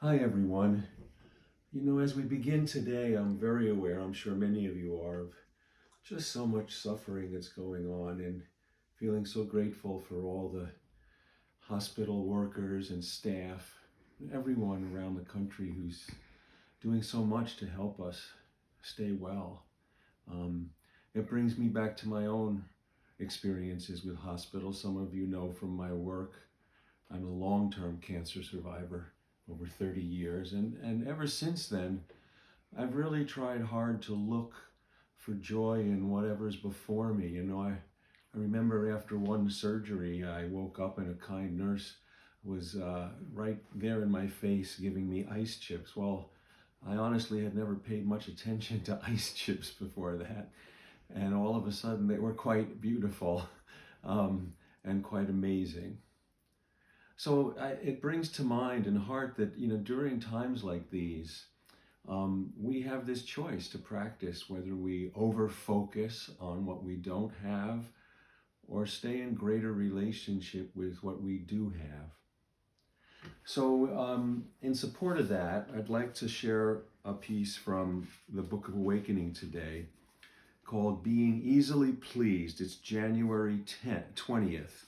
Hi, everyone. As we begin today, I'm very aware, I'm sure many of you are, of just so much suffering that's going on and feeling so grateful for all the hospital workers and staff, and everyone around the country who's doing so much to help us stay well. Um, it brings me back to my own experiences with hospitals. Some of you know from my work, I'm a long-term cancer survivor, over 30 years. And ever since then, I've really tried hard to look for joy in whatever's before me. I remember after one surgery, I woke up and a kind nurse was right there in my face giving me ice chips. Well, I honestly had never paid much attention to ice chips before that. And all of a sudden, they were quite beautiful and quite amazing. So it brings to mind and heart that, during times like these, we have this choice to practice whether we over focus on what we don't have or stay in greater relationship with what we do have. So, in support of that, I'd like to share a piece from the Book of Awakening today called Being Easily Pleased. It's January 20th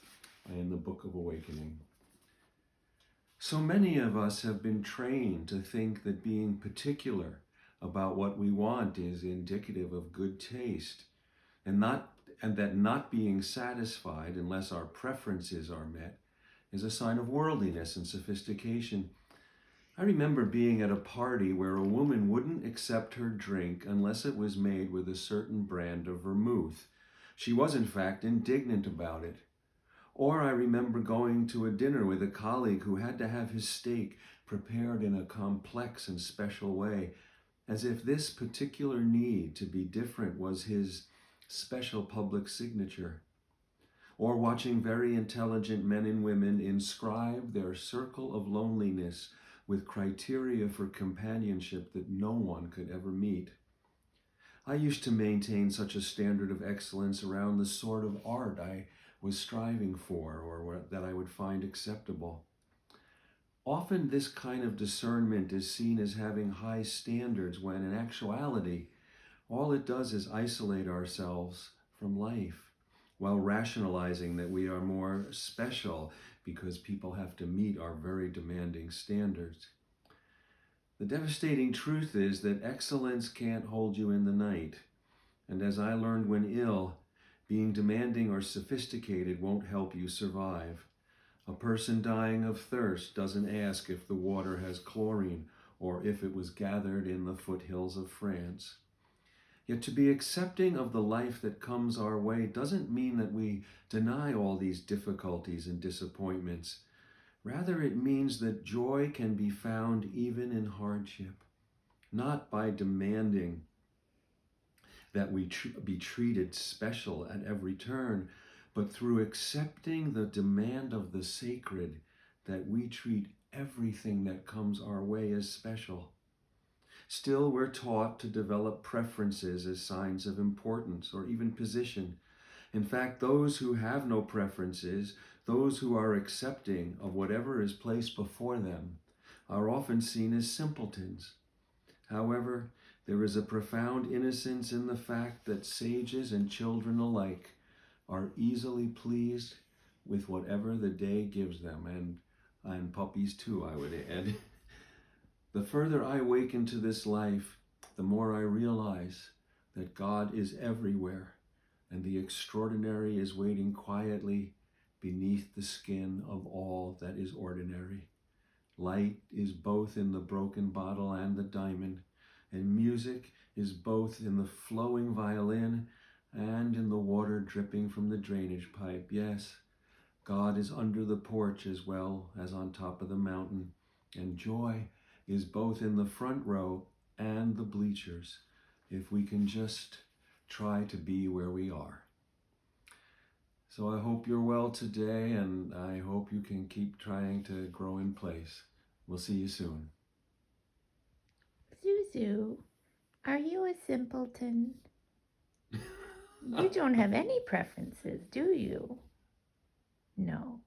in the Book of Awakening. So many of us have been trained to think that being particular about what we want is indicative of good taste, and that not being satisfied unless our preferences are met is a sign of worldliness and sophistication. I remember being at a party where a woman wouldn't accept her drink unless it was made with a certain brand of vermouth. She was in fact indignant about it. Or I remember going to a dinner with a colleague who had to have his steak prepared in a complex and special way, as if this particular need to be different was his special public signature. Or watching very intelligent men and women inscribe their circle of loneliness with criteria for companionship that no one could ever meet. I used to maintain such a standard of excellence around the sort of art I was striving for or that I would find acceptable. Often this kind of discernment is seen as having high standards when in actuality, all it does is isolate ourselves from life while rationalizing that we are more special because people have to meet our very demanding standards. The devastating truth is that excellence can't hold you in the night. And as I learned when ill, being demanding or sophisticated won't help you survive. A person dying of thirst doesn't ask if the water has chlorine or if it was gathered in the foothills of France. Yet to be accepting of the life that comes our way doesn't mean that we deny all these difficulties and disappointments. Rather, it means that joy can be found even in hardship, not by demanding that we be treated special at every turn, but through accepting the demand of the sacred that we treat everything that comes our way as special. Still, we're taught to develop preferences as signs of importance or even position. In fact, those who have no preferences, those who are accepting of whatever is placed before them, are often seen as simpletons. However, there is a profound innocence in the fact that sages and children alike are easily pleased with whatever the day gives them, and puppies too, I would add. The further I awaken to this life, the more I realize that God is everywhere, and the extraordinary is waiting quietly beneath the skin of all that is ordinary. Light is both in the broken bottle and the diamond, and music is both in the flowing violin and in the water dripping from the drainage pipe. Yes, God is under the porch as well as on top of the mountain, and joy is both in the front row and the bleachers, if we can just try to be where we are. So I hope you're well today, and I hope you can keep trying to grow in place. We'll see you soon. Zuzu, are you a simpleton? You don't have any preferences, do you? No.